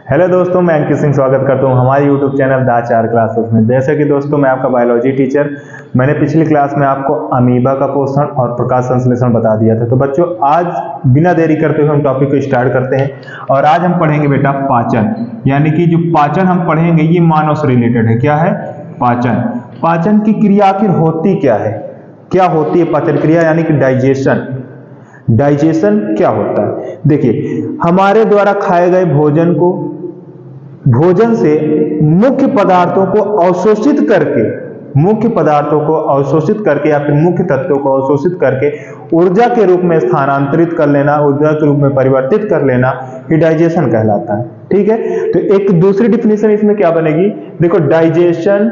Hello दोस्तों, मैं अंकित सिंह स्वागत करता हूं हमारे YouTube चैनल द आचार क्लासेस में। जैसे कि दोस्तों मैं आपका बायोलॉजी टीचर, मैंने पिछली क्लास में आपको अमीबा का पोषण और प्रकाश संश्लेषण बता दिया था। तो बच्चों आज बिना देरी करते हुए हम टॉपिक को स्टार्ट करते हैं और आज हम पढ़ेंगे बेटा पाचन। यानी कि जो पाचन हम पढ़ेंगे ये मानव से रिलेटेड है। क्या है? पाचन। पाचन की क्रिया आखिर होती क्या है? क्या होती है पाचन क्रिया? यानी कि डाइजेशन। डाइजेशन क्या होता है? देखिए, हमारे द्वारा खाए गए भोजन से मुख्य पदार्थों को अवशोषित करके या फिर मुख्य तत्वों को अवशोषित करके ऊर्जा के रूप में स्थानांतरित कर लेना, ऊर्जा के रूप में परिवर्तित कर लेना, ये डाइजेशन कहलाता है। ठीक है, तो एक दूसरी डिफिनेशन इसमें क्या बनेगी? देखो, डाइजेशन,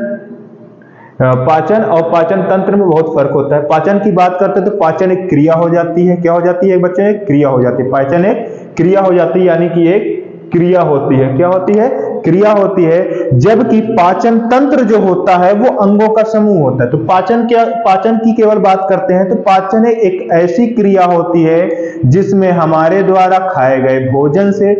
पाचन और पाचन तंत्र में बहुत फर्क होता है। पाचन की बात करते हैं तो पाचन एक क्रिया हो जाती है। क्या हो जाती है बच्चे? एक क्रिया हो जाती है। पाचन एक क्रिया हो जाती है, यानी कि एक क्रिया होती है। क्या होती है? क्रिया होती है। जबकि पाचन तंत्र जो होता है वो अंगों का समूह होता है। तो पाचन की केवल बात करते हैं तो पाचन एक ऐसी क्रिया होती है जिसमें हमारे द्वारा खाए गए भोजन से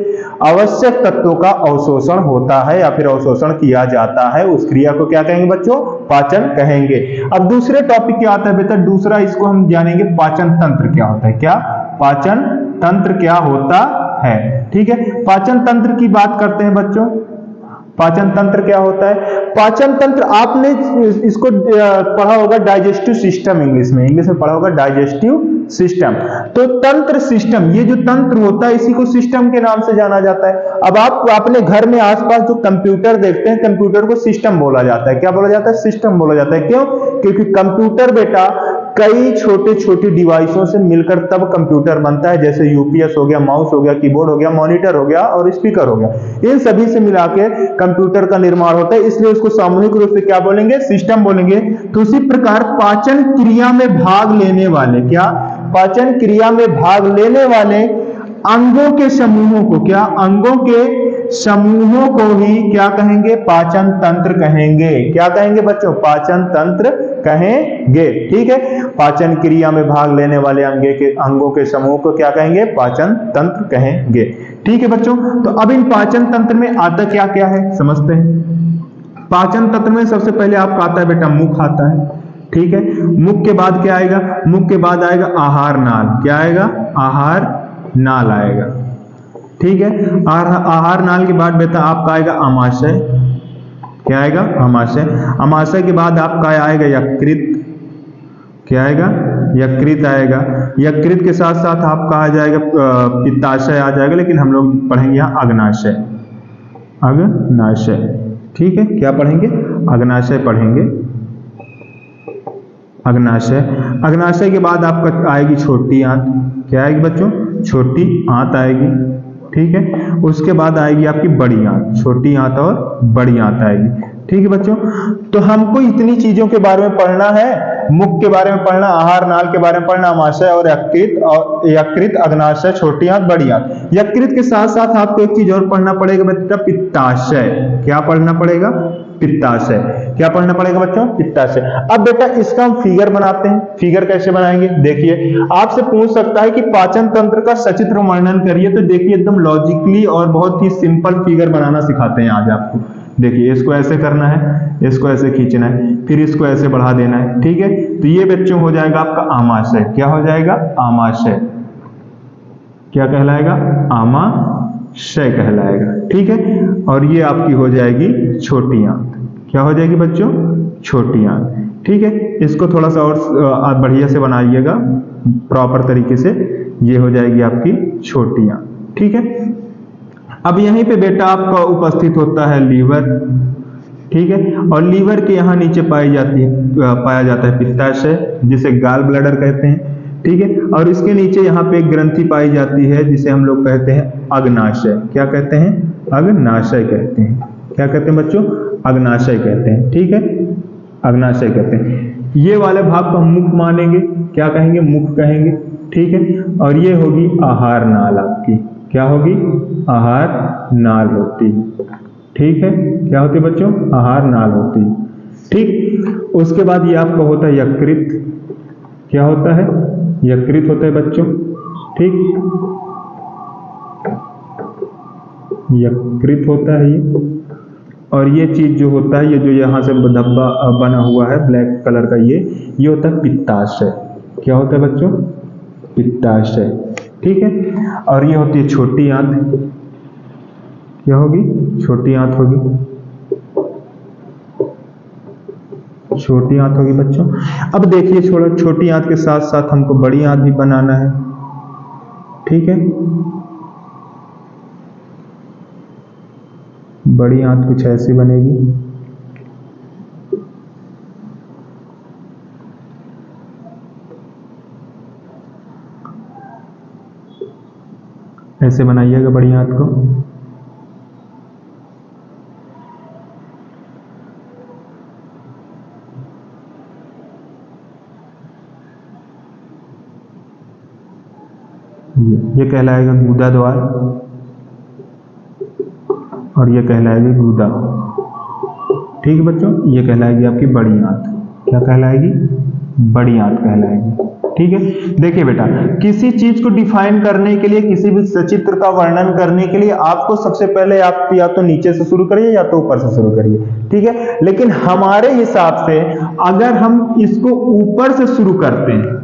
आवश्यक तत्वों का अवशोषण होता है या फिर अवशोषण किया जाता है। उस क्रिया को क्या कहेंगे बच्चों? पाचन कहेंगे। अब दूसरे टॉपिक क्या आता है बेटा? दूसरा इसको हम जानेंगे पाचन तंत्र क्या होता है। क्या? पाचन तंत्र क्या होता है। ठीक है, पाचन तंत्र की बात करते हैं बच्चों। पाचन तंत्र क्या होता है? पाचन तंत्र आपने इसको पढ़ा होगा डाइजेस्टिव सिस्टम, इंग्लिश में पढ़ा होगा डाइजेस्टिव सिस्टम। तो तंत्र सिस्टम, ये जो तंत्र होता है इसी को सिस्टम के नाम से जाना जाता है। अब आप अपने घर में आसपास जो कंप्यूटर देखते हैं, कंप्यूटर को सिस्टम बोला जाता है। क्या बोला जाता है? सिस्टम बोला जाता है। क्यों? क्योंकि कंप्यूटर बेटा कई छोटे छोटे डिवाइसों से मिलकर तब कंप्यूटर बनता है। जैसे यूपीएस हो गया, माउस हो गया, कीबोर्ड हो गया, मॉनिटर हो गया और स्पीकर हो गया। इन सभी से मिलाकर कंप्यूटर का निर्माण होता है, इसलिए उसको सामूहिक रूप से क्या बोलेंगे? सिस्टम बोलेंगे। तो उसी प्रकार पाचन क्रिया में भाग लेने वाले, क्या? पाचन क्रिया में भाग लेने वाले अंगों के समूहों को, क्या? अंगों के समूहों को ही क्या कहेंगे? पाचन तंत्र कहेंगे। क्या कहेंगे बच्चों? पाचन तंत्र कहेंगे। ठीक है, पाचन क्रिया में भाग लेने वाले अंगों के समूह को क्या कहेंगे? पाचन तंत्र कहेंगे। ठीक है बच्चों, तो अब इन पाचन तंत्र में आता क्या क्या है समझते हैं। पाचन तंत्र में सबसे पहले आपका आता है बेटा मुख आता है। ठीक है, मुख के बाद क्या आएगा? मुख के बाद आएगा आहार नाल। क्या आएगा? आहार नाल आएगा। ठीक है, आहार नाल के बाद बेटा आपका आएगा आमाशय। क्या आएगा? आमाशय। आमाशय के बाद आपका आएगा यकृत। क्या आएगा? यकृत आएगा। यकृत के साथ साथ आपका आ जाएगा पित्ताशय आ जाएगा, लेकिन हम लोग पढ़ेंगे यहाँ अग्नाशय। अग्नाशय। ठीक है, क्या पढ़ेंगे? अग्नाशय पढ़ेंगे। अग्नाशय। अग्नाशय के बाद आपका आएगी छोटी आंत। क्या आएगी बच्चों? छोटी आंत आएगी। ठीक है, उसके बाद आएगी आपकी बड़ी आंत। छोटी आंत और बड़ी आंत आएगी। ठीक है बच्चों, तो हमको इतनी चीजों के बारे में पढ़ना है। मुख के बारे में पढ़ना, आहार नाल के बारे में पढ़ना, आमाशय और यकृत, अग्नाशय, छोटी आंत, बड़ी आंत। यकृत के साथ साथ आपको एक चीज और पढ़ना पड़ेगा बेटा, पित्ताशय। क्या पढ़ना पड़ेगा? पित्ताशय। क्या पढ़ना पड़ेगा बच्चों? पित्ताशय। अब बेटा इसका हम फिगर बनाते हैं। फिगर कैसे बनाएंगे? देखिए, आपसे पूछ सकता है कि पाचन तंत्र का सचित्र वर्णन करिए, तो देखिए एकदम लॉजिकली और बहुत ही सिंपल फिगर बनाना सिखाते हैं आज आपको। देखिए, इसको ऐसे करना है, इसको ऐसे खींचना है, फिर इसको ऐसे बढ़ा देना है। ठीक है, तो ये बच्चों हो जाएगा आपका आमाशय। क्या हो जाएगा? आमाशय। क्या कहलाएगा? आमाशय कहलाएगा। ठीक है, और ये आपकी हो जाएगी छोटी आंत। क्या हो जाएगी बच्चों? छोटी आंत। ठीक है, इसको थोड़ा सा और बढ़िया से बनाइएगा प्रॉपर तरीके से। ये हो जाएगी आपकी छोटी आंत। ठीक है, अब यहीं पे बेटा आपका उपस्थित होता है लीवर। ठीक है, और लीवर के यहाँ नीचे पाया जाता है पित्ताशय, जिसे गाल ब्लैडर कहते हैं। ठीक है, और इसके नीचे यहाँ पे एक ग्रंथि पाई जाती है जिसे हम लोग कहते हैं अग्नाशय। क्या कहते हैं? अग्नाशय कहते हैं। क्या कहते हैं बच्चों? अग्नाशय कहते हैं। ठीक है, अग्नाशय कहते हैं। ये वाले भाग को हम मुख मानेंगे। क्या कहेंगे? मुख कहेंगे। ठीक है, और ये होगी आहार नाल आपकी। क्या होगी? आहार नाल होती है। ठीक है, क्या होती है बच्चों? आहार नाल होती है। ठीक, उसके बाद ये आपका होता है यकृत। क्या होता है? यकृत होता है बच्चों। ठीक, यकृत होता है ये। और ये चीज जो होता है, ये जो यहाँ से धब्बा बना हुआ है ब्लैक कलर का, ये होता है पित्ताशय। क्या होता है बच्चों? पित्ताशय। ठीक है। और ये होती है छोटी आंत। क्या होगी? छोटी आंत होगी। छोटी आंत होगी बच्चों। अब देखिए, छोटी आंत के साथ साथ हमको बड़ी आंत भी बनाना है। ठीक है। बड़ी आंत कुछ ऐसी बनेगी। ऐसे बनाइएगा बड़ी आंत को। ये कहलाएगा गूदा द्वार और ये कहलाएगी गूदा। ठीक है बच्चों, ये कहलाएगी आपकी बड़ी आंत। क्या कहलाएगी? बड़ी आंत कहलाएगी। ठीक है। देखिए बेटा, किसी चीज को डिफाइन करने के लिए, किसी भी सचित्र का वर्णन करने के लिए आपको सबसे पहले आप या तो नीचे से शुरू करिए या तो ऊपर से शुरू करिए। ठीक है। लेकिन हमारे हिसाब से अगर हम इसको ऊपर से शुरू करते हैं,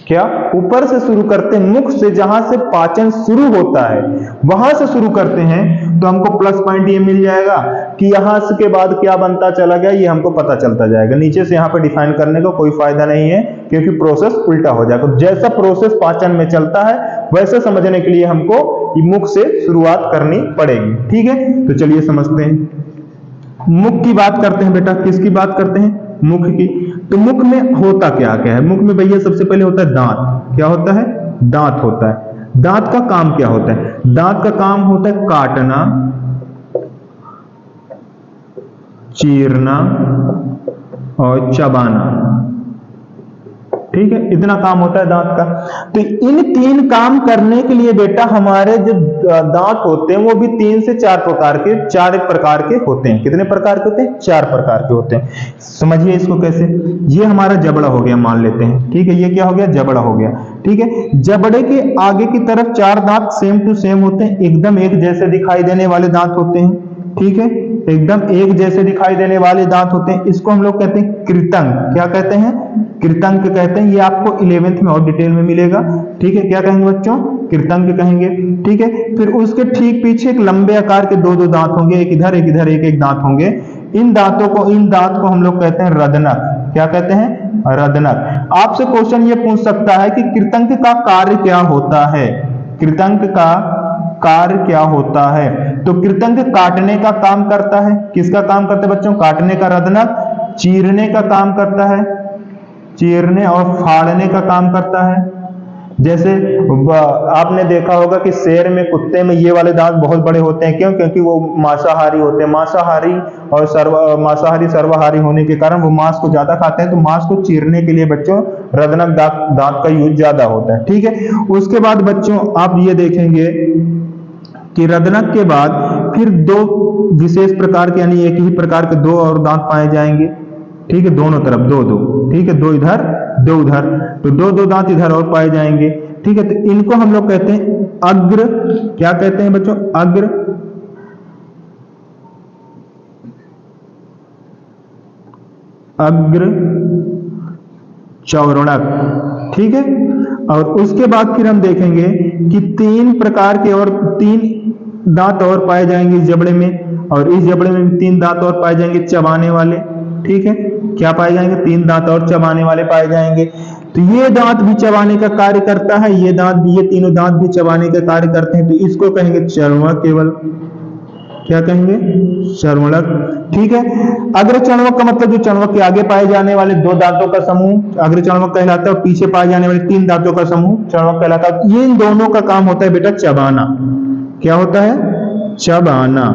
क्या ऊपर से शुरू करते हैं, मुख से, जहां से पाचन शुरू होता है वहां से शुरू करते हैं, तो हमको प्लस पॉइंट ये मिल जाएगा कि यहां से के बाद क्या बनता चला गया ये हमको पता चलता जाएगा। नीचे से यहां पे डिफाइन करने का कोई फायदा नहीं है, क्योंकि प्रोसेस उल्टा हो जाएगा। जैसा प्रोसेस पाचन में चलता है वैसे समझने के लिए हमको मुख से शुरुआत करनी पड़ेगी। ठीक है। तो चलिए समझते हैं। मुख की बात करते हैं बेटा। किसकी बात करते हैं? मुख की। तो मुख में होता क्या क्या है? मुख में भैया सबसे पहले होता है दांत। क्या होता है? दांत होता है। दांत का काम क्या होता है? दांत का काम होता है काटना, चीरना और चबाना। ठीक है। इतना काम होता है दांत का। तो इन तीन काम करने के लिए बेटा हमारे जो दांत होते हैं वो भी 3 से 4 प्रकार के होते हैं। कितने प्रकार के होते हैं? 4 प्रकार के होते हैं। समझिए इसको कैसे। ये हमारा जबड़ा हो गया, मान लेते हैं। ठीक है। ये क्या हो गया? जबड़ा हो गया। ठीक है। जबड़े के आगे की तरफ 4 दांत सेम टू सेम होते हैं, एकदम एक जैसे दिखाई देने वाले दांत होते हैं। ठीक है। एकदम एक जैसे दिखाई देने वाले दांत होते हैं। इसको हम लोग कहते हैं कृतंक। क्या कहते हैं? कृतंक कहते हैं। ये आपको 11th में और डिटेल में मिलेगा। ठीक है। क्या कहेंगे बच्चों? कृतंक कहेंगे। ठीक है। फिर उसके ठीक पीछे एक लंबे आकार के 2-2 दांत होंगे, एक इधर एक इधर, एक दांत होंगे। इन दांत को हम लोग कहते हैं रदनक। क्या कहते हैं? रदनक। आपसे क्वेश्चन ये पूछ सकता है कि कृतंक का कार्य क्या होता है? कृतंक का कार्य क्या होता है? तो कृतंक काटने का काम करता है। किसका काम करता है बच्चों? काटने का। रदनक चीरने का काम करता है, चीरने और फाड़ने का काम करता है। जैसे आपने देखा होगा कि शेर में, कुत्ते में ये वाले दांत बहुत बड़े होते हैं। क्यों? क्योंकि वो मांसाहारी होते हैं। मांसाहारी और मांसाहारी सर्वाहारी होने के कारण वो मांस को ज्यादा खाते हैं। तो मांस को चीरने के लिए बच्चों रदनक दांत का यूज ज्यादा होता है। ठीक है। उसके बाद बच्चों आप ये देखेंगे कि रदनक के बाद फिर 2 विशेष प्रकार के, यानी एक ही प्रकार के 2 और दांत पाए जाएंगे। ठीक है। दोनों तरफ 2-2। ठीक है। 2 इधर 2 उधर, तो 2-2 दांत इधर और पाए जाएंगे। ठीक है। तो इनको हम लोग कहते हैं अग्र। क्या कहते हैं बच्चों? अग्र। अग्र चौरणक। ठीक है। और उसके बाद फिर हम देखेंगे कि 3 प्रकार के और 3 दांत और पाए जाएंगे इस जबड़े में, और इस जबड़े में 3 दांत और पाए जाएंगे चबाने वाले। ठीक है। क्या पाए जाएंगे? 3 दांत और चबाने वाले पाए जाएंगे। तो ये दांत भी चबाने का कार्य करता है, ये तीनों दांत भी चबाने का कार्य करते हैं। तो इसको कहेंगे चर्वणक केवल। क्या कहेंगे? चर्वणक। ठीक है। अग्रचर्वक का मतलब जो चर्वक के आगे पाए जाने वाले 2 दांतों का समूह अग्रचर्वक कहलाता है, और पीछे पाए जाने वाले 3 दांतों का समूह चर्वक कहलाता है। ये इन दोनों का काम होता है बेटा चबाना। क्या होता है? चबाना।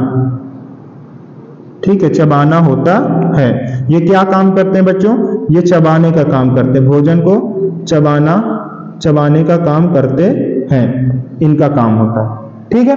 ठीक है। चबाना होता है। ये क्या काम करते हैं बच्चों? ये चबाने का काम करते हैं। भोजन को चबाने का काम करते हैं। इनका काम होता है। ठीक है।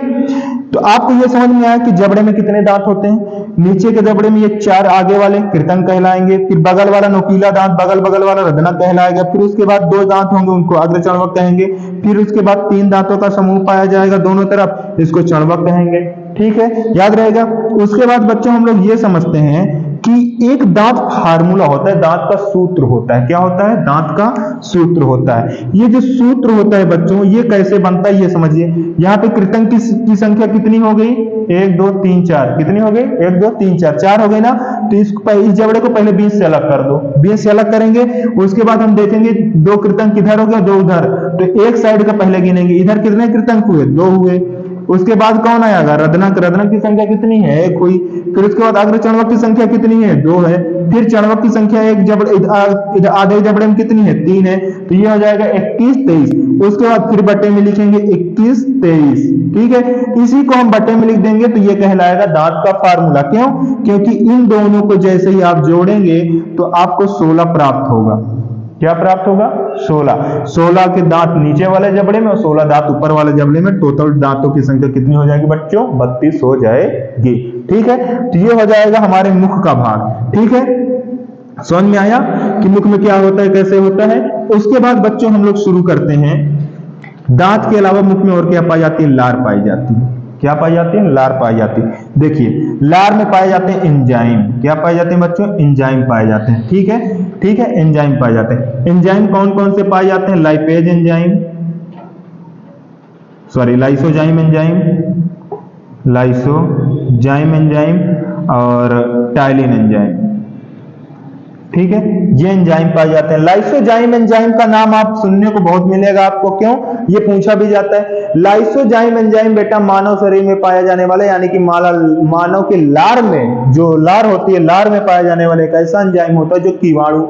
तो आपको ये समझ में आया कि जबड़े में कितने दांत होते हैं। नीचे के जबड़े में ये 4 आगे वाले कृतंक कहलाएंगे। फिर बगल वाला नोकीला दांत, बगल वाला रदनक कहलाएगा। फिर उसके बाद 2 दांत होंगे, उनको अग्रचर्वक कहेंगे। फिर उसके बाद 3 दांतों का समूह पाया जाएगा दोनों तरफ, इसको चर्वक कहेंगे। ठीक है, याद रहेगा। उसके बाद बच्चों हम लोग ये समझते हैं कि एक दांत फार्मूला होता है, दांत का सूत्र होता है। क्या होता है? दांत का सूत्र होता है। ये जो सूत्र होता है बच्चों, ये कैसे बनता है ये समझिए। यहाँ पे कृतंक की संख्या कितनी हो गई? 1 2 3 4। कितनी हो गई? 1 2 3 4, 4 हो गई ना। तो इस जबड़े को पहले 20 से अलग कर दो, 20 से अलग करेंगे। उसके बाद हम देखेंगे 2 कृतंक इधर हो गया, 2 उधर, तो एक साइड का पहले गिनेंगे। इधर कितने कृतंक हुए? 2 हुए। उसके बाद कौन आएगा? रदनक। रदनक की संख्या कितनी है? 1 हुई। फिर उसके बाद अग्र चणवक की संख्या कितनी है? 2 है। फिर चणवक की संख्या एक जबड़े आधे जबड़े में कितनी है? 3 है। तो ये हो जाएगा 21 23। उसके बाद फिर बटे में लिखेंगे 21 23। ठीक है, इसी को हम बटे में लिख देंगे तो ये कहलाएगा दांत का फार्मूला। क्यों? क्योंकि इन दोनों को जैसे ही आप जोड़ेंगे तो आपको 16 प्राप्त होगा। क्या प्राप्त होगा? 16। 16 के दांत नीचे वाले जबड़े में और 16 दांत ऊपर वाले जबड़े में। टोटल दांतों की संख्या कितनी हो जाएगी बच्चों? 32 हो जाएगी। ठीक है, तो ये हो जाएगा हमारे मुख का भाग। ठीक है, समझ में आया कि मुख में क्या होता है, कैसे होता है। उसके बाद बच्चों हम लोग शुरू करते हैं। दांत के अलावा मुख में और क्या पाई जाती है? लार पाई जाती है। क्या पाई जाती है? लार पाई जाती है। देखिए, लार में पाए जाते हैं एंजाइम। क्या पाए जाते हैं बच्चों? एंजाइम पाए जाते हैं। ठीक है, ठीक है, एंजाइम पाए जाते हैं। एंजाइम कौन कौन से पाए जाते हैं? Lipase enzyme, sorry lysozyme enzyme, lysozyme enzyme और टाइलिन एंजाइम। ठीक है, ये एंजाइम पाए जाते हैं। लाइसोजाइम एंजाइम का नाम आप सुनने को बहुत मिलेगा आपको। क्यों? ये पूछा भी जाता है। लाइसोजाइम एंजाइम बेटा मानव शरीर में पाया जाने वाला, यानी कि मानव के लार में जो लार होती है, लार में पाया जाने वाला एक ऐसा एंजाइम होता है जो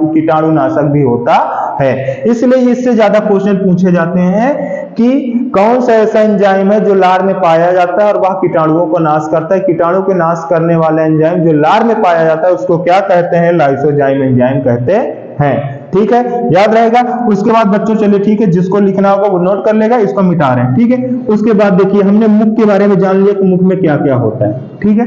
कीटाणुनाशक भी होता है। इसलिए इससे ज्यादा क्वेश्चन पूछे जाते हैं कि कौन सा ऐसा एंजाइम है जो लार में पाया जाता है और वह कीटाणुओं को नाश करता है। कीटाणु को नाश करने वाला एंजाइम जो लार में पाया जाता है उसको क्या कहते हैं? लाइसोजाइम एंजाइम कहते हैं। ठीक है, याद रहेगा। उसके बाद बच्चों चलिए, ठीक है, जिसको लिखना होगा वो नोट कर लेगा, इसको मिटा रहे हैं। ठीक है, उसके बाद देखिए हमने मुख के बारे में जान लिया कि मुख में क्या क्या होता है। ठीक है,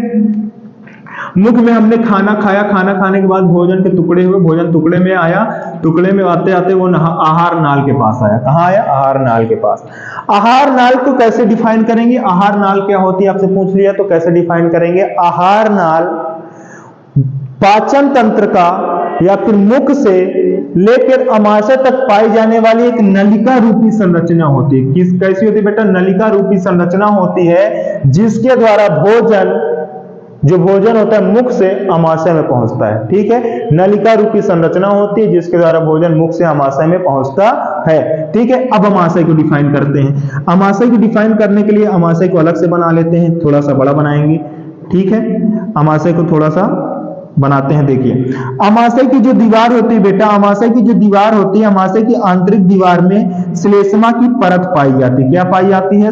मुख में हमने खाना खाया, खाना खाने के बाद भोजन के टुकड़े हुए, भोजन टुकड़े में आया, टुकड़े में आते आते वो आहार नाल के पास आया। कहां आया? आहार नाल के पास। आहार नाल को कैसे डिफाइन करेंगे? आहार नाल क्या होती है आपसे पूछ लिया तो कैसे डिफाइन करेंगे? आहार नाल पाचन तंत्र का या फिर मुख से लेकर अमाशय तक पाई जाने वाली एक नलिका रूपी संरचना होती है। किस कैसी होती है बेटा? नलिका रूपी संरचना होती है जिसके द्वारा जो भोजन होता है मुख से अमाशय में पहुंचता है। ठीक है, नलिका रूपी संरचना होती है जिसके द्वारा भोजन मुख से अमाशय में पहुंचता है। ठीक है, अब अमाशय को डिफाइन करते हैं। अमाशय को डिफाइन करने के लिए अमाशय को अलग से बना लेते हैं, थोड़ा सा बड़ा बनाएंगे। ठीक है, अमाशय को थोड़ा सा बनाते हैं। देखिए, अमाशय की जो दीवार होती है बेटा, अमाशय की जो दीवार होती है, अमाशय की आंतरिक दीवार में श्लेष्मा की परत पाई जाती है। क्या पाई जाती है?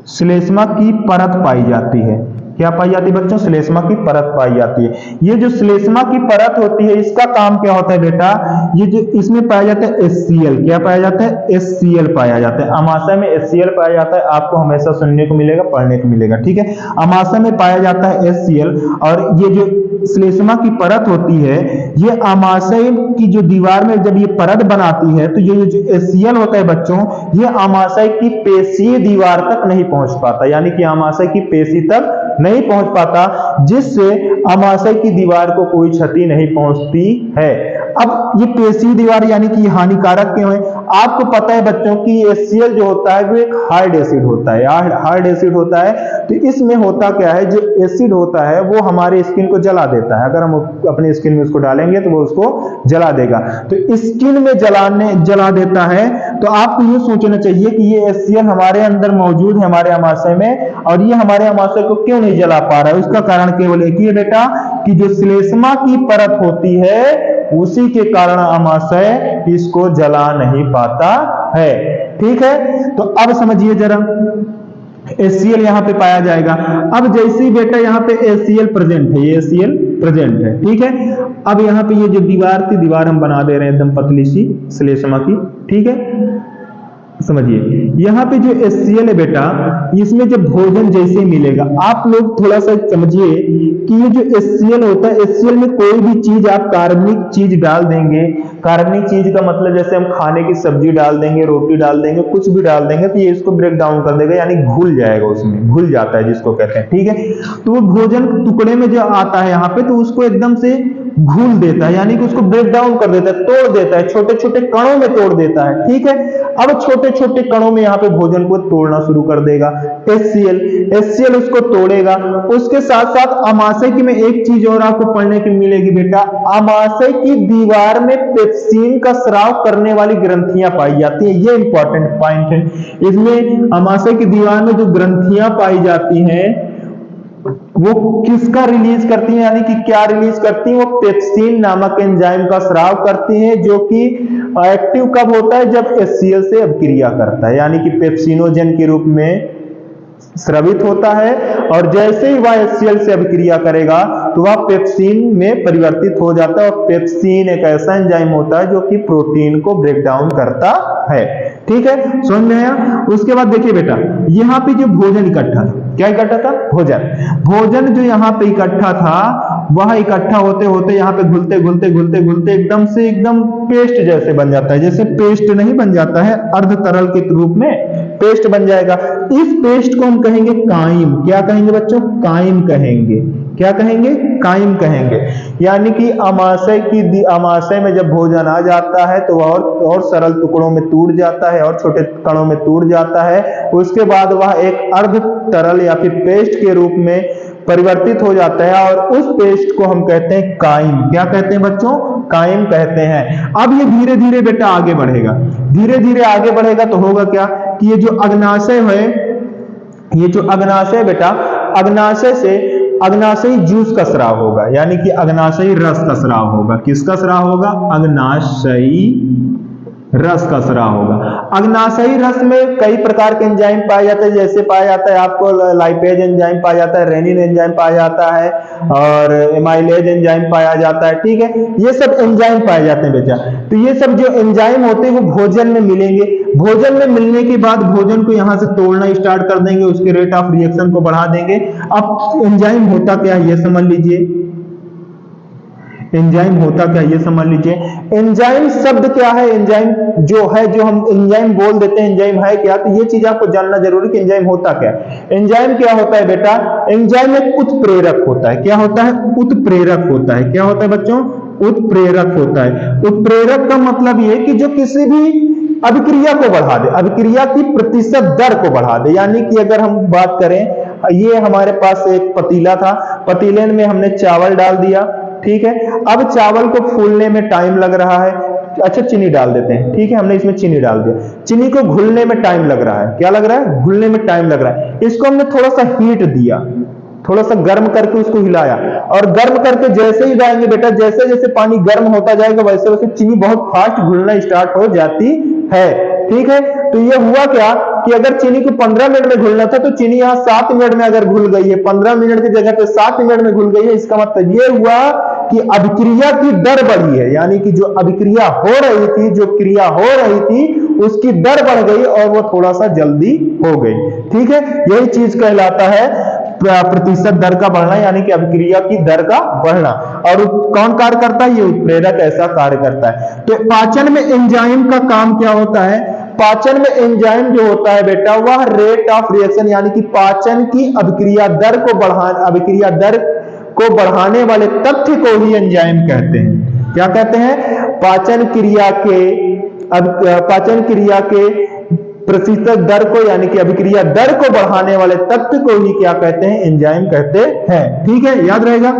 श्लेष्मा की परत पाई जाती है। क्या पाई जाती है बच्चों? श्लेष्मा की परत पाई जाती है। ये जो श्लेष्मा की परत होती है इसका काम क्या होता है बेटा? ये जो इसमें पाया जाता है HCl। क्या पाया जाता है? HCl पाया जाता है। अमाशय में HCl पाया जाता है, आपको हमेशा सुनने को मिलेगा, पढ़ने को मिलेगा। ठीक है, अमाशय में पाया जाता है HCl। और ये जो श्लेष्मा की परत होती है, ये अमाशय की जो दीवार में जब ये परत बनाती है तो ये जो HCl होता है बच्चों, ये अमाशय की पेशीय दीवार तक नहीं पहुंच पाता, यानी कि अमाशय की पेशी तक नहीं पहुंच पाता, जिससे अमाशय की दीवार को कोई क्षति नहीं पहुंचती है। अब ये पेशी दीवार यानी कि हानिकारक क्यों है? आपको पता है बच्चों की HCl जो होता है वो एक हार्ड एसिड होता है, हार्ड एसिड होता है। तो इसमें होता क्या है, जो एसिड होता है वो हमारे स्किन को जला देता है। अगर हम अपनी स्किन में उसको डालेंगे तो वो उसको जला देगा। तो स्किन में जला देता है। तो आपको ये सोचना चाहिए कि ये HCl हमारे अंदर मौजूद है, हमारे अमाशय में, और ये हमारे अमाशय को क्यों नहीं जला पा रहा है? उसका कारण केवल एक ही है बेटा, कि जो श्लेष्मा की परत होती है उसी के कारण अमाशय इसको जला नहीं पाता है। ठीक है, तो अब समझिए जरा, HCl यहां पे पाया जाएगा। अब जैसे ही बेटा यहां पे HCl प्रेजेंट है, ये HCl प्रेजेंट है। ठीक है, अब यहां पे ये जो दीवार थी, दीवार हम बना दे रहे हैं एकदम पतली सी श्लेष्मा की। ठीक है, समझिए यहाँ पे जो HCl है बेटा, इसमें जब भोजन जैसे मिलेगा, आप लोग थोड़ा सा समझिए कि ये जो HCl होता है, HCl में कोई भी चीज आप कार्बनिक चीज डाल देंगे, कार्बनिक चीज का मतलब जैसे हम खाने की सब्जी डाल देंगे, रोटी डाल देंगे, कुछ भी डाल देंगे, तो ये इसको ब्रेक डाउन कर देगा, यानी घुल जाएगा, उसमें घुल जाता है जिसको कहते हैं, ठीक है। तो वो भोजन टुकड़े में जो आता है यहाँ पे, तो उसको एकदम से घुल देता है, यानी कि उसको ब्रेक डाउन कर देता है, तोड़ देता है, छोटे छोटे कणों में तोड़ देता है, ठीक है। अब छोटे छोटे कणों में यहाँ पे भोजन को तोड़ना शुरू कर देगा HCl उसको तोड़ेगा। उसके साथ साथ अमाशय की में एक चीज और आपको पढ़ने की मिलेगी बेटा, अमाशय की दीवार में पेप्सिन का स्राव करने वाली ग्रंथियां पाई जाती हैं, ये इंपॉर्टेंट पॉइंट है। इसमें अमाशय की दीवार में जो ग्रंथियां पाई जाती हैं वो किसका रिलीज करती हैं, यानी कि क्या रिलीज करती हैं, वो पेप्सिन नामक एंजाइम का स्राव करती हैं, जो कि एक्टिव कब होता है, जब HCl से अभिक्रिया करता है, यानी कि पेप्सिनोजन के रूप में स्रावित होता है, और जैसे ही वह HCl से अभिक्रिया करेगा तो वह पेप्सिन में परिवर्तित हो जाता है, और पेप्सिन एक ऐसा एंजाइम होता है जो कि प्रोटीन को ब्रेक डाउन करता है, ठीक है, समझ में आया। उसके बाद देखिए बेटा, यहाँ पे जो भोजन इकट्ठा था, क्या इकट्ठा था, भोजन जो यहाँ पे इकट्ठा था, वह इकट्ठा होते होते यहाँ पे घुलते घुलते घुलते घुलते एकदम से एकदम पेस्ट जैसे बन जाता है, जैसे पेस्ट नहीं बन जाता है, अर्ध तरल के रूप में पेस्ट बन जाएगा। इस पेस्ट को हम कहेंगे काइम, क्या कहेंगे बच्चों, काइम कहेंगे, क्या कहेंगे, काइम कहेंगे। यानी कि अमाशय में जब भोजन आ जाता है तो और सरल टुकड़ों में टूट जाता है और छोटे कणों में टूट जाता है, उसके बाद वह एक अर्ध तरल या फिर पेस्ट के रूप में परिवर्तित हो जाता है, और उस पेस्ट को हम कहते हैं काइम, क्या कहते हैं बच्चों, काइम कहते हैं। अब ये धीरे धीरे बेटा आगे बढ़ेगा, धीरे धीरे आगे बढ़ेगा तो होगा क्या कि ये जो अग्नाशय है, ये जो अग्नाशय बेटा, अग्नाशयी जूस का स्राव होगा, यानी कि अग्नाशयी रस का स्राव होगा, किसका स्राव होगा, अग्नाशयी रस का स्राव होगा। अग्नाशयी रस में कई प्रकार के एंजाइम पाए जाते हैं, जैसे पाया जाता है आपको लाइपेज एंजाइम पाया जाता है, रेनिन एंजाइम पाया जाता है, और एमाइलेज एंजाइम पाया जाता है, ठीक है, ये सब एंजाइम पाए जाते हैं बेटा। तो ये सब जो एंजाइम होते हैं वो भोजन में मिलेंगे, भोजन में मिलने के बाद भोजन को यहां से तोड़ना स्टार्ट कर देंगे, उसके रेट ऑफ रिएक्शन को बढ़ा देंगे। अब एंजाइम होता क्या है ये समझ लीजिए, एंजाइम होता क्या ये समझ लीजिए। एंजाइम शब्द क्या है, एंजाइम जो है, जो हम एंजाइम बोल देते हैं, एंजाइम है क्या, तो ये चीज आपको जानना जरूरी कि एंजाइम होता क्या है। एंजाइम क्या होता है बेटा, एंजाइम एक उत्प्रेरक होता है, क्या होता है, उत्प्रेरक होता है, क्या होता है बच्चों, उत्प्रेरक होता है। उत्प्रेरक का मतलब ये कि जो किसी भी अभिक्रिया को बढ़ा दे, अभिक्रिया की प्रतिशत दर को बढ़ा दे। यानी कि अगर हम बात करें, ये हमारे पास एक पतीला था, पतीले में हमने चावल डाल दिया, ठीक है, अब चावल को फूलने में टाइम लग रहा है, अच्छा चीनी डाल देते हैं, ठीक है, हमने इसमें चीनी डाल दिया, चीनी को घुलने में टाइम लग रहा है, क्या लग रहा है, घुलने में टाइम लग रहा है। इसको हमने थोड़ा सा हीट दिया, थोड़ा सा गर्म करके उसको हिलाया, और गर्म करके जैसे ही डालेंगे बेटा, जैसे जैसे पानी गर्म होता जाएगा वैसे वैसे चीनी बहुत फास्ट घुलना स्टार्ट हो जाती है, ठीक है। तो ये हुआ क्या कि अगर चीनी को 15 मिनट में घुलना था तो चीनी यहाँ 7 मिनट में अगर घुल गई है, 15 मिनट की जगह पे 7 मिनट में घुल गई है, इसका मतलब ये हुआ कि अभिक्रिया की दर बढ़ी है, यानी कि जो अभिक्रिया हो रही थी, जो क्रिया हो रही थी, उसकी दर बढ़ गई और वो थोड़ा सा जल्दी हो गई, ठीक है। यही चीज कहलाता है प्रतिशत दर का बढ़ना, यानी कि अभिक्रिया की दर का बढ़ना। और कौन कार्य करता है, ये उत्प्रेरक ऐसा कार्य करता है। तो पाचन में एंजाइम का काम क्या होता है, पाचन में एंजाइम जो होता है बेटा, वह रेट ऑफ रिएक्शन, यानी कि पाचन की अभिक्रिया दर को बढ़ाने वाले तथ्य को ही एंजाइम कहते हैं। क्या कहते हैं, पाचन क्रिया के प्रतिशत दर को, यानी कि अभिक्रिया दर को बढ़ाने वाले तत्व को ही क्या कहते हैं, एंजाइम कहते हैं, ठीक है, याद रहेगा।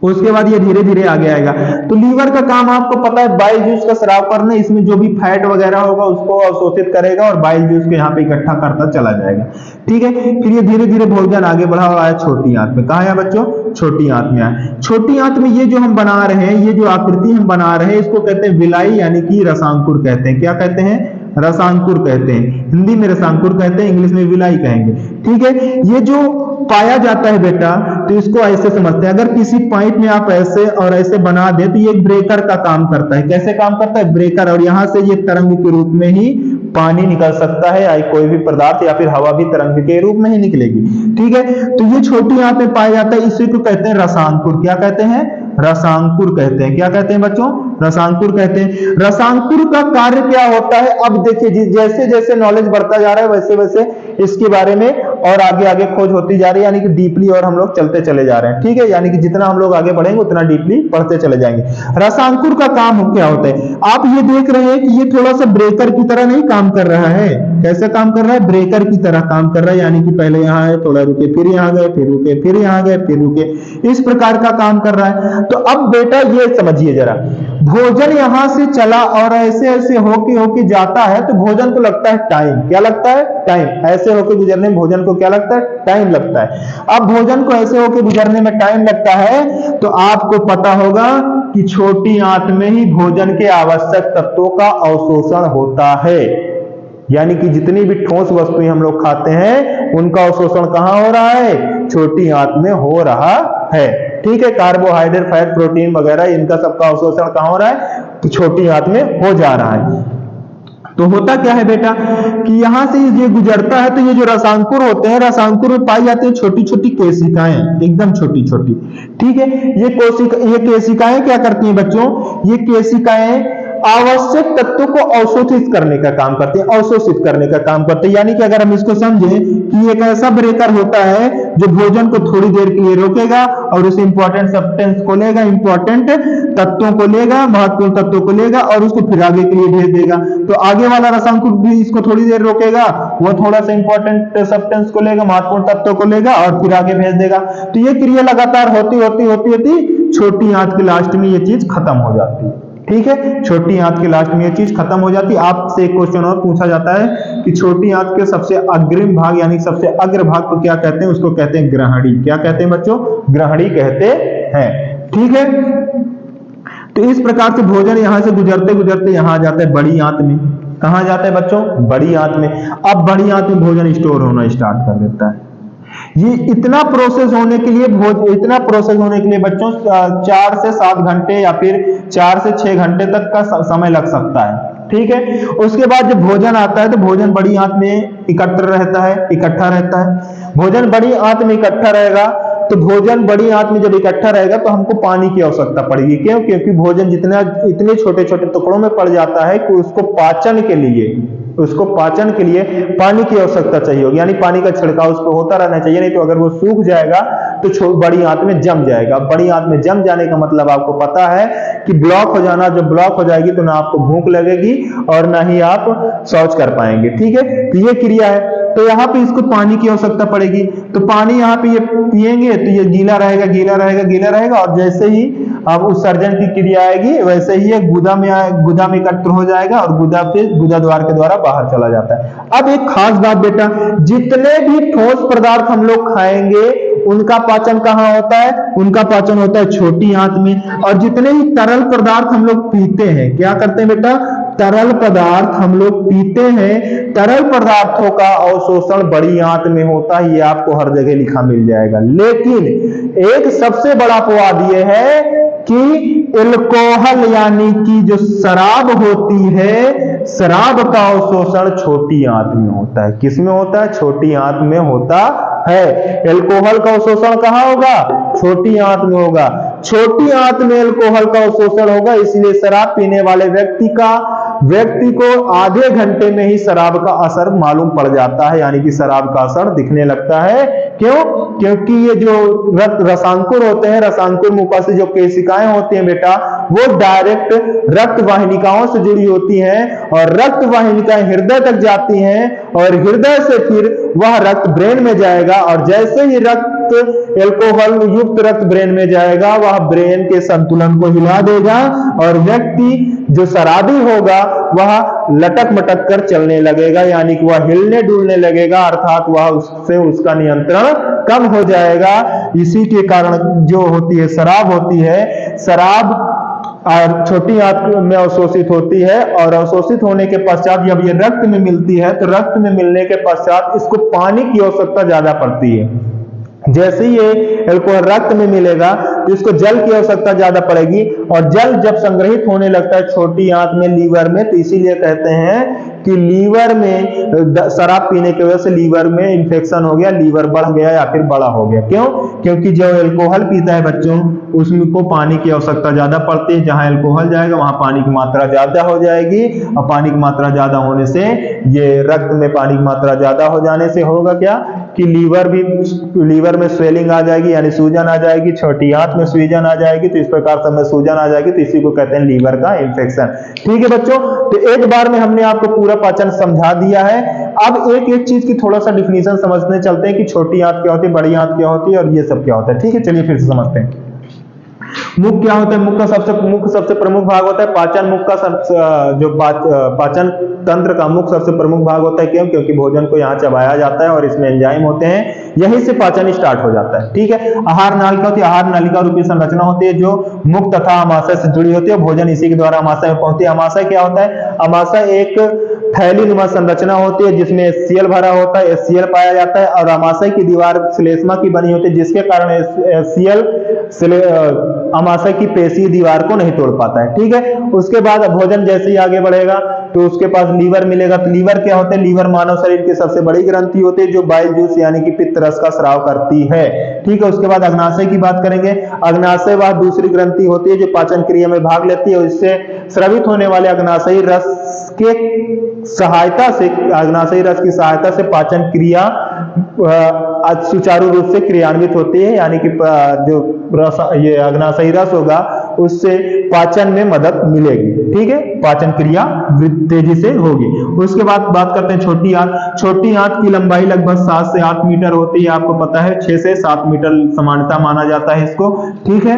उसके बाद ये धीरे धीरे आगे आएगा। तो लीवर का काम आपको पता है, बाइल जूस का स्राव करना, इसमें जो भी फैट वगैरह होगा उसको अवशोषित करेगा और बाइल जूस को यहाँ पे इकट्ठा करता चला जाएगा, ठीक है। फिर ये धीरे धीरे भोजन आगे बढ़ा हुआ है छोटी आंत में, कहा है बच्चों, छोटी आंत में आए। छोटी आंत में ये जो हम बना रहे हैं, ये जो आकृति हम बना रहे हैं, इसको कहते हैं विलाई, यानी कि रसांकुर कहते हैं। क्या कहते हैं, रसांकुर कहते हैं, हिंदी में रसांकुर कहते हैं, इंग्लिश में विलाई कहेंगे, ठीक है। ये जो पाया जाता है बेटा, तो इसको ऐसे समझते हैं, अगर किसी पाइप में आप ऐसे और ऐसे बना दे तो ये ब्रेकर का काम करता है। कैसे काम करता है, ब्रेकर, और यहां से ये तरंग के रूप में ही पानी निकल सकता है या कोई भी पदार्थ या फिर हवा भी तरंग के रूप में ही निकलेगी। ठीक है, तो ये छोटी आंत में पाया जाता है, इसी को कहते हैं रसांकुर। क्या कहते हैं? रसांकुर कहते हैं। क्या कहते हैं बच्चों? रसांकुर कहते हैं। रसांकुर का कार्य क्या होता है? अब देखिए, जैसे जैसे नॉलेज बढ़ता जा रहा है वैसे वैसे इसके बारे में और आगे आगे खोज होती जा रही है, यानी कि डीपली और हम लोग चलते चले जा रहे हैं। ठीक है, यानी कि जितना हम लोग आगे बढ़ेंगे उतना डीपली पढ़ते चले जाएंगे। रसांकुर का काम क्या होता है? आप ये देख रहे हैं कि ये थोड़ा सा ब्रेकर की तरह नहीं काम कर रहा है। कैसे काम कर रहा है? ब्रेकर की तरह काम कर रहा है, यानी कि पहले यहाँ है, थोड़ा रुके, फिर यहाँ गए, फिर रुके, फिर यहाँ गए, फिर रुके, इस प्रकार का काम कर रहा है। तो अब बेटा ये समझिए जरा, भोजन यहां से चला और ऐसे ऐसे होके होके जाता है तो भोजन को लगता है टाइम। क्या लगता है? टाइम। ऐसे होके गुजरने में भोजन को क्या लगता है? टाइम लगता है। अब भोजन को ऐसे होके गुजरने में टाइम लगता है तो आपको पता होगा कि छोटी आंत में ही भोजन के आवश्यक तत्वों का अवशोषण होता है। यानी कि जितनी भी ठोस वस्तुएं हम लोग खाते हैं उनका अवशोषण कहां हो रहा है? छोटी आंत में हो रहा है। ठीक है, कार्बोहाइड्रेट, फैट, प्रोटीन वगैरह इनका सबका अवशोषण कहां हो रहा है? तो छोटी आंत में हो जा रहा है। तो होता क्या है बेटा कि यहां से ये गुजरता है तो ये जो रसांकुर होते हैं, रसांकुर में पाई जाती है छोटी छोटी केशिकाएं, एकदम छोटी छोटी। ठीक है, ये केशिकाएं क्या करती हैं बच्चों? ये केशिकाएं आवश्यक तत्वों को अवशोषित करने का काम करते हैं, अवशोषित करने का काम करते हैं। यानी कि अगर हम इसको समझें कि एक ऐसा ब्रेकर होता है जो भोजन को थोड़ी देर के लिए रोकेगा और उस इंपॉर्टेंट सब्सटेंस को लेगा, इंपॉर्टेंट तत्वों को लेगा, महत्वपूर्ण तत्वों को लेगा और उसको फिर आगे के लिए भेज देगा। तो आगे वाला रसांकुर भी इसको थोड़ी देर रोकेगा, वो थोड़ा सा इंपॉर्टेंट सब्सटेंस को लेगा, महत्वपूर्ण तत्वों को लेगा और फिर आगे भेज देगा। तो ये क्रिया लगातार होती होती होती होती छोटी आंत के लास्ट में ये चीज खत्म हो जाती है। ठीक है, छोटी आंत के लास्ट में ये चीज खत्म हो जाती है। आपसे एक क्वेश्चन और पूछा जाता है कि छोटी आंत के सबसे अग्रिम भाग यानी सबसे अग्र भाग को क्या कहते हैं? उसको कहते हैं ग्रहणी। क्या कहते हैं बच्चों? ग्रहणी कहते हैं। ठीक है, तो इस प्रकार से भोजन यहां से गुजरते गुजरते यहां आ जाता है बड़ी आंत में। कहां जाता है बच्चों? बड़ी आंत में। अब बड़ी आंत में भोजन स्टोर होना स्टार्ट कर देता है। ये इतना प्रोसेस होने के लिए बच्चों 4 से 7 घंटे या फिर 4 से 6 घंटे तक का समय लग सकता है। ठीक है, उसके बाद जब भोजन आता है तो भोजन बड़ी आंत में इकट्ठा रहता है। भोजन बड़ी आंत में इकट्ठा रहेगा तो भोजन बड़ी आंत में जब इकट्ठा रहेगा तो हमको पानी की आवश्यकता पड़ेगी। क्यों? क्योंकि भोजन इतने छोटे छोटे टुकड़ों में पड़ जाता है कि उसको पाचन के लिए पानी की आवश्यकता चाहिए होगी, यानी पानी का छिड़काव उस पर होता रहना चाहिए, नहीं तो अगर वो सूख जाएगा तो बड़ी आंत में जम जाएगा। बड़ी आंत में जम जाने का मतलब आपको पता है कि ब्लॉक हो जाना। जब ब्लॉक हो जाएगी तो ना आपको भूख लगेगी और ना ही आप शौच कर पाएंगे। ठीक है, तो ये क्रिया है। तो यहाँ पे इसको पानी की आवश्यकता पड़ेगी, तो पानी यहाँ पे ये पिएंगे तो ये गीला रहेगा और जैसे ही अब उत्सर्जन की क्रिया आएगी वैसे ही ये गुदा में एकत्र हो जाएगा और गुदा द्वार के द्वारा बाहर चला जाता है। अब एक खास बात बेटा, जितने भी ठोस पदार्थ हम लोग खाएंगे उनका पाचन कहाँ होता है? उनका पाचन होता है छोटी आंत में। और जितने ही तरल पदार्थ हम लोग पीते हैं, क्या करते हैं बेटा? तरल पदार्थ हम लोग पीते हैं, तरल पदार्थों का अवशोषण बड़ी आंत में होता है। ये आपको हर जगह लिखा मिल जाएगा। लेकिन एक सबसे बड़ा अपवाद ये है कि अल्कोहल यानी कि जो शराब होती है, शराब का अवशोषण छोटी आंत में होता है। किस में होता है? छोटी आंत में होता है। अल्कोहल का अवशोषण कहां होगा? छोटी आंत में होगा। छोटी आंत में अल्कोहल का अवशोषण होगा, इसलिए शराब पीने वाले व्यक्ति को आधे घंटे में ही शराब का असर मालूम पड़ जाता है, यानी कि शराब का असर दिखने लगता है। क्यों? क्योंकि ये जो रसांकुर होते हैं, रसांकुर मुखा से जो केशिकाएं होती हैं बेटा, वो डायरेक्ट रक्त वाहिनिकाओं से जुड़ी होती हैं और रक्त वाहिनिकाएं हृदय तक जाती हैं और हृदय से फिर वह रक्त ब्रेन में जाएगा और जैसे ही अल्कोहल युक्त रक्त ब्रेन में जाएगा वह ब्रेन के संतुलन को हिला देगा और व्यक्ति जो शराबी होगा वह लटक मटक कर चलने लगेगा, यानी कि वह हिलने डुलने लगेगा, अर्थात वह उससे उसका नियंत्रण कम हो जाएगा। इसी के कारण जो होती है शराब होती है, शराब और छोटी आंत में अवशोषित होती है और अवशोषित होने के पश्चात जब ये रक्त में मिलती है तो रक्त में मिलने के पश्चात इसको पानी की आवश्यकता ज्यादा पड़ती है। जैसे ही ये अल्कोहल रक्त में मिलेगा तो इसको जल की आवश्यकता ज्यादा पड़ेगी, और जल जब संग्रहित होने लगता है छोटी आंत में, लीवर में, तो इसीलिए कहते हैं कि लीवर में शराब पीने की वजह से लीवर में इंफेक्शन हो गया, लीवर बढ़ गया या फिर बड़ा हो गया। क्यों? क्योंकि जो अल्कोहल पीता है बच्चों, उसको पानी की आवश्यकता ज्यादा पड़ती है। जहां अल्कोहल जाएगा वहां पानी की मात्रा ज्यादा हो जाएगी, और पानी की मात्रा ज्यादा होने से, ये रक्त में पानी की मात्रा ज्यादा हो जाने से होगा क्या कि लीवर में स्वेलिंग आ जाएगी, यानी सूजन आ जाएगी, छोटी आंत में सूजन आ जाएगी। तो इस प्रकार से में सूजन आ जाएगी, तो इसी को कहते हैं लीवर का इंफेक्शन। ठीक है बच्चों, तो एक बार में हमने आपको पूरा पाचन समझा दिया है। अब एक एक चीज की थोड़ा सा डिफिनीशन समझने चलते हैं कि छोटी आंत क्या होती है, बड़ी आंत क्या होती है, और ये सब क्या होता है। ठीक है, चलिए फिर से समझते हैं। मुख क्या होता है? मुख का सबसे प्रमुख भाग होता है पाचन। मुख का पाचन तंत्र का मुख सबसे प्रमुख भाग होता है। क्यों? क्योंकि भोजन को यहाँ चबाया जाता है और इसमें एंजाइम होते हैं, यहीं से पाचन स्टार्ट हो जाता है। ठीक है। आहार नालिका होती है, आहार नालिका रूपी संरचना होती है जो मुख तथा अमाशय से जुड़ी होती है, भोजन इसी के द्वारा अमाशय में पहुंचती है। अमाशय क्या होता है? अमाशय एक थैलीनुमा संरचना होती है जिसमें HCl भरा होता है, HCl पाया जाता है, और अमाशय की दीवार श्लेष्मा की बनी होती है, जिसके कारण HCl अमाशय की पेशीय दीवार को नहीं तोड़ पाता है। ठीक है। उसके बाद भोजन जैसे ही आगे बढ़ेगा तो उसके पास लीवर मिलेगा। तो लीवर क्या होते हैं? लीवर मानव शरीर की सबसे बड़ी ग्रंथि होती है जो बाइल जूस यानी कि पित्त रस का स्राव करती है। ठीक है। उसके बाद अग्नाशय की बात करेंगे। अग्नाशय वह दूसरी ग्रंथि होती है जो पाचन क्रिया में भाग लेती है, और इससे स्रावित होने वाले अग्नाशयी रस के सहायता से, अग्नाशयी रस की सहायता से पाचन क्रिया सुचारू रूप से क्रियान्वित होती है, यानी कि जो रस, ये अग्नाशयी रस होगा, उससे पाचन में मदद मिलेगी। ठीक है। पाचन क्रिया तेजी से होगी। उसके बाद बात करते हैं छोटी आंत। छोटी आंत की लंबाई लगभग 7 से 8 मीटर होती है, आपको पता है 6 से 7 मीटर सामान्यता माना जाता है इसको। ठीक है।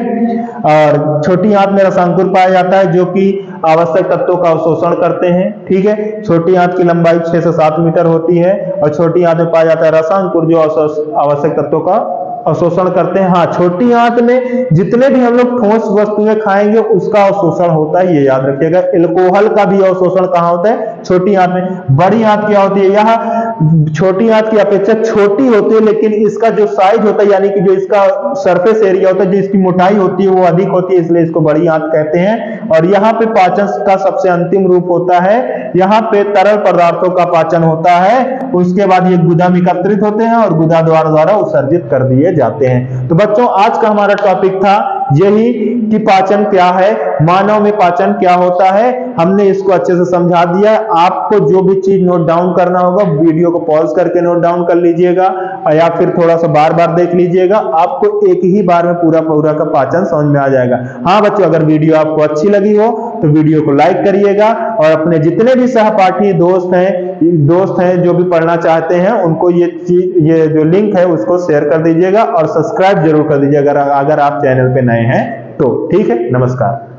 और छोटी आंत में रसांकुर पाया जाता है जो कि आवश्यक तत्वों का अवशोषण करते हैं। ठीक है। छोटी आंत की लंबाई 6 से 7 मीटर होती है, और छोटी आंत में पाया जाता है रसांकुर जो आवश्यक तत्वों का अवशोषण करते हैं। हाँ, छोटी आंत में जितने भी हम लोग ठोस वस्तुएं खाएंगे उसका अवशोषण होता है, ये याद रखिएगा। अल्कोहल का भी अवशोषण कहाँ होता है? छोटी आंत में। बड़ी आंत क्या होती है? यह छोटी आंत की अपेक्षा छोटी होती है, लेकिन इसका जो साइज होता है, यानी कि जो इसका सरफेस एरिया होता है, जो इसकी मोटाई होती है, वो अधिक होती है, इसलिए इसको बड़ी आंत कहते हैं। और यहाँ पे पाचन का सबसे अंतिम रूप होता है, यहाँ पे तरल पदार्थों का पाचन होता है। उसके बाद ये गुदा में एकत्रित होते हैं और गुदा द्वारा उत्सर्जित कर दिए जाते हैं। तो बच्चों, आज का हमारा टॉपिक था यही कि पाचन क्या है, मानव में पाचन क्या होता है। हमने इसको अच्छे से समझा दिया। आपको जो भी चीज नोट डाउन करना होगा, वीडियो को पॉज करके नोट डाउन कर लीजिएगा, या फिर थोड़ा सा बार बार देख लीजिएगा। आपको एक ही बार में पूरा का पाचन समझ में आ जाएगा। हाँ बच्चों, अगर वीडियो आपको अच्छी लगी हो तो वीडियो को लाइक करिएगा, और अपने जितने भी सहपाठी दोस्त हैं जो भी पढ़ना चाहते हैं उनको ये जो लिंक है उसको शेयर कर दीजिएगा, और सब्सक्राइब जरूर कर दीजिएगा अगर आप चैनल पे नए हैं तो। ठीक है। नमस्कार।